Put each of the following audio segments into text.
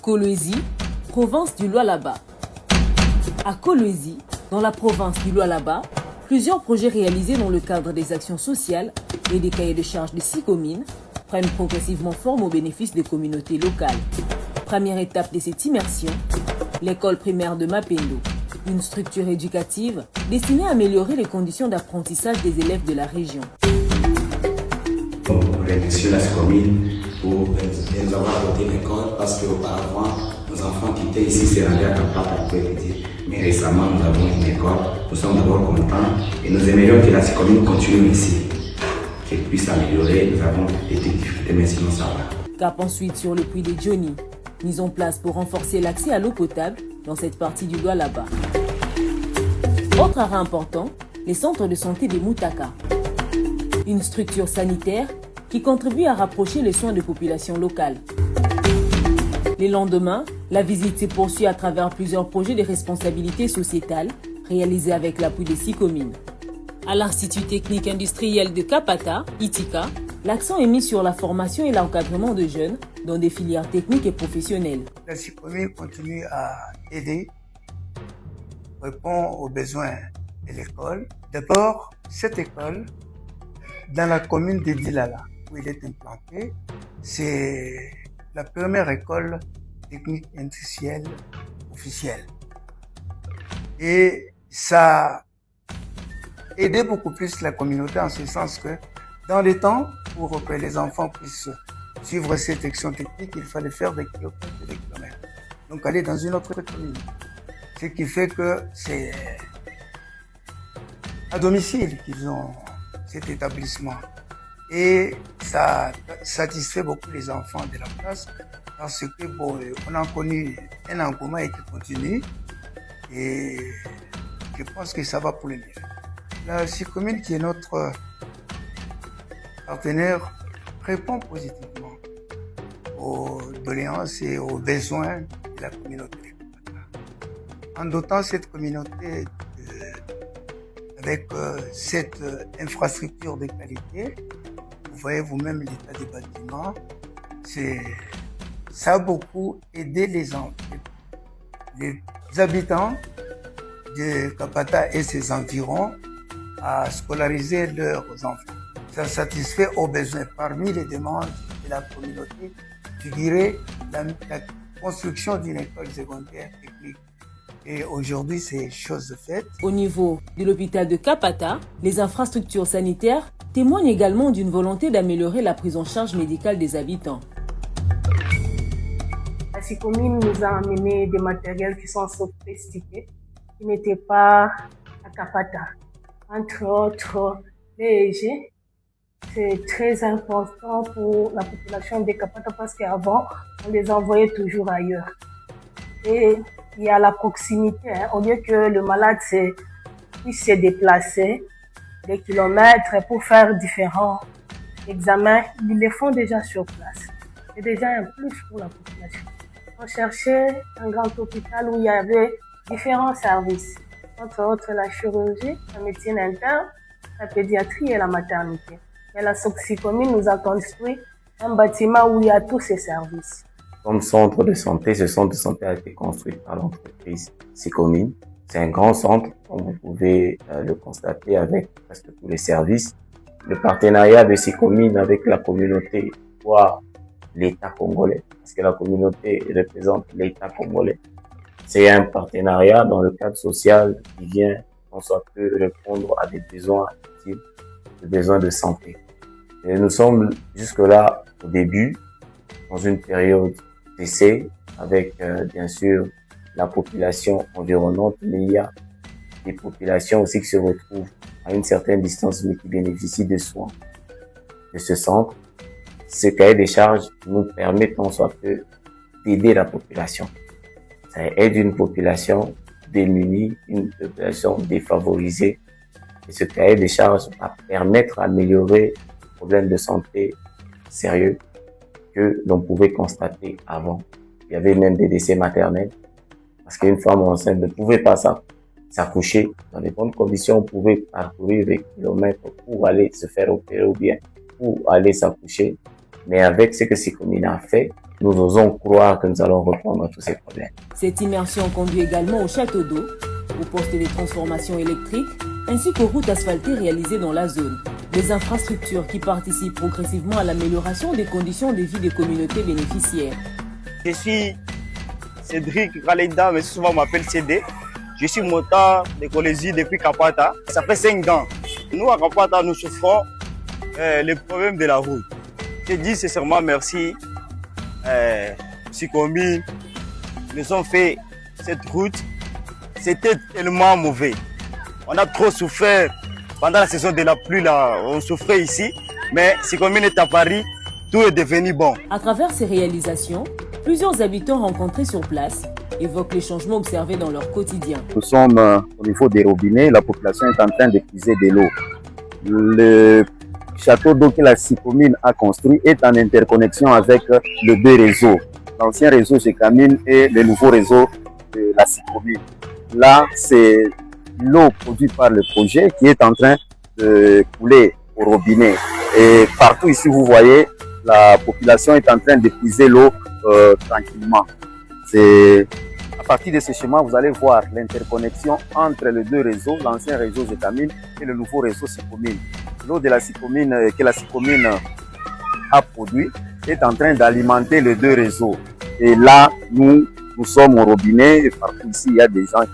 Kolwezi, province du Lualaba. À Kolwezi, dans la province du Lualaba, plusieurs projets réalisés dans le cadre des actions sociales et des cahiers de charges de 6 communes prennent progressivement forme au bénéfice des communautés locales. Première étape de cette immersion, l'école primaire de Mapendo, une structure éducative destinée à améliorer les conditions d'apprentissage des élèves de la région. On remercie la commune pour nous avoir doté l'école parce qu'auparavant, nos enfants qui étaient ici se rendaient à Kapata pour étudier. Mais récemment, nous avons une école, nous sommes d'abord contents et nous aimerions que la commune continue ici, qu'elle puisse améliorer. Nous avons des difficultés, mais sinon ça va. Cap ensuite sur le puits de Johnny, mise en place pour renforcer l'accès à l'eau potable dans cette partie du Lualaba. Autre arrêt important, les centres de santé des Moutaka, une structure sanitaire qui contribue à rapprocher les soins de populations locales. Les lendemains, la visite s'est poursuivie à travers plusieurs projets de responsabilité sociétale réalisés avec l'appui des 6 communes. À l'Institut technique industriel de Kapata, ITIKA, l'accent est mis sur la formation et l'encadrement de jeunes dans des filières techniques et professionnelles. La commune continue à aider, répond aux besoins de l'école. D'abord, cette école, dans la commune de Dilala, où il est implanté, c'est la première école technique industrielle officielle. Et ça a aidé beaucoup plus la communauté en ce sens que dans les temps, pour que les enfants puissent suivre cette action technique, il fallait faire des kilomètres et des kilomètres. Donc aller dans une autre commune. Ce qui fait que c'est à domicile qu'ils ont cet établissement. Et ça satisfait beaucoup les enfants de la place parce que bon, on a connu un engouement et qui continue. Et je pense que ça va pour le mieux. La commune qui est notre partenaire répond positivement aux doléances et aux besoins de la communauté. En dotant cette communauté avec cette infrastructure de qualité, vous voyez vous-même l'état des bâtiments, ça a beaucoup aidé les habitants de Kapata et ses environs à scolariser leurs enfants. Ça satisfait aux besoins. Parmi les demandes de la communauté, je dirais la construction d'une école secondaire technique. Et aujourd'hui, c'est chose de faite. Au niveau de l'hôpital de Kapata, les infrastructures sanitaires témoignent également d'une volonté d'améliorer la prise en charge médicale des habitants. La commune nous a amené des matériels qui sont sophistiqués, qui n'étaient pas à Kapata. Entre autres, les EG. C'est très important pour la population de Kapata parce qu'avant, on les envoyait toujours ailleurs. Et il y a la proximité, au lieu que le malade puisse se déplacer des kilomètres pour faire différents examens, ils les font déjà sur place. C'est déjà un plus pour la population. On cherchait un grand hôpital où il y avait différents services, entre autres la chirurgie, la médecine interne, la pédiatrie et la maternité. Et la commune nous a construit un bâtiment où il y a tous ces services. Comme centre de santé, ce centre de santé a été construit par l'entreprise Commune. C'est un grand centre, comme vous pouvez le constater avec presque tous les services. Le partenariat de Commune avec la communauté, voire l'État congolais, parce que la communauté représente l'État congolais. C'est un partenariat dans le cadre social qui vient, on soit peut répondre à des besoins utiles, des besoins de santé. Et nous sommes jusque-là au début, dans une période d'essai, avec bien sûr la population environnante, mais il y a des populations aussi qui se retrouvent à une certaine distance mais qui bénéficient de soins de ce centre. Ce cahier des charges nous permet en soit peu d'aider la population. Ça aide une population démunie, une population défavorisée. Et ce cahier des charges va permettre d'améliorer les problèmes de santé sérieux que l'on pouvait constater avant. Il y avait même des décès maternels parce qu'une femme enceinte ne pouvait pas s'accoucher dans les bonnes conditions. On pouvait parcourir des kilomètres pour aller se faire opérer ou bien pour aller s'accoucher. Mais avec ce que Commune a fait, nous osons croire que nous allons répondre à tous ces problèmes. Cette immersion conduit également au château d'eau, au poste de transformation électrique, ainsi qu'aux routes asphaltées réalisées dans la zone. Des infrastructures qui participent progressivement à l'amélioration des conditions de vie des communautés bénéficiaires. Je suis Cédric Raleda, mais souvent on m'appelle CD. Je suis motard de Colésie depuis Kapata. Ça fait 5 ans. Nous, à Kapata, nous souffrons les problèmes de la route. Je dis sincèrement merci. Psychomine, nous ont fait cette route. C'était tellement mauvais. On a trop souffert pendant la saison de la pluie. Là, on souffrait ici. Mais Psychomine est à Paris. Tout est devenu bon. À travers ces réalisations, plusieurs habitants rencontrés sur place évoquent les changements observés dans leur quotidien. Nous sommes au niveau des robinets, la population est en train de puiser de l'eau. Le château d'eau que la Psychomine a construit est en interconnexion avec le deux réseaux, l'ancien réseau Gécamine et le nouveau réseau de la Psychomine. Là, c'est l'eau produite par le projet qui est en train de couler au robinet. Et partout ici, vous voyez, la population est en train de puiser l'eau tranquillement. C'est à partir de ce schéma, vous allez voir l'interconnexion entre les deux réseaux, l'ancien réseau Gécamine et le nouveau réseau Psychomine. L'eau de la Psychomine que la Psychomine a produit est en train d'alimenter les deux réseaux. Et là, nous sommes au robinet et partout ici, il y a des gens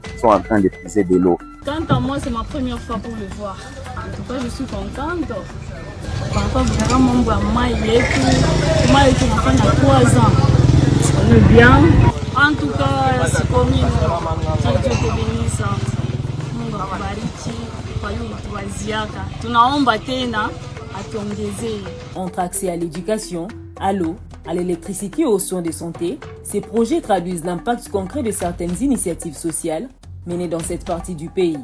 qui sont en train de puiser de l'eau. Quant à moi, c'est ma première fois pour le voir. En tout cas, je suis contente. Par rapport à mon maman, il est tout, enfant a 3 ans. On est bien. En tout cas, c'est comme Dieu te bénisse. Mungu akubariki kwa hiyo tuwaziaka. Tunaomba tena atuongezee. Entre accès à l'éducation, à l'eau, à l'électricité et aux soins de santé, ces projets traduisent l'impact concret de certaines initiatives sociales menées dans cette partie du pays.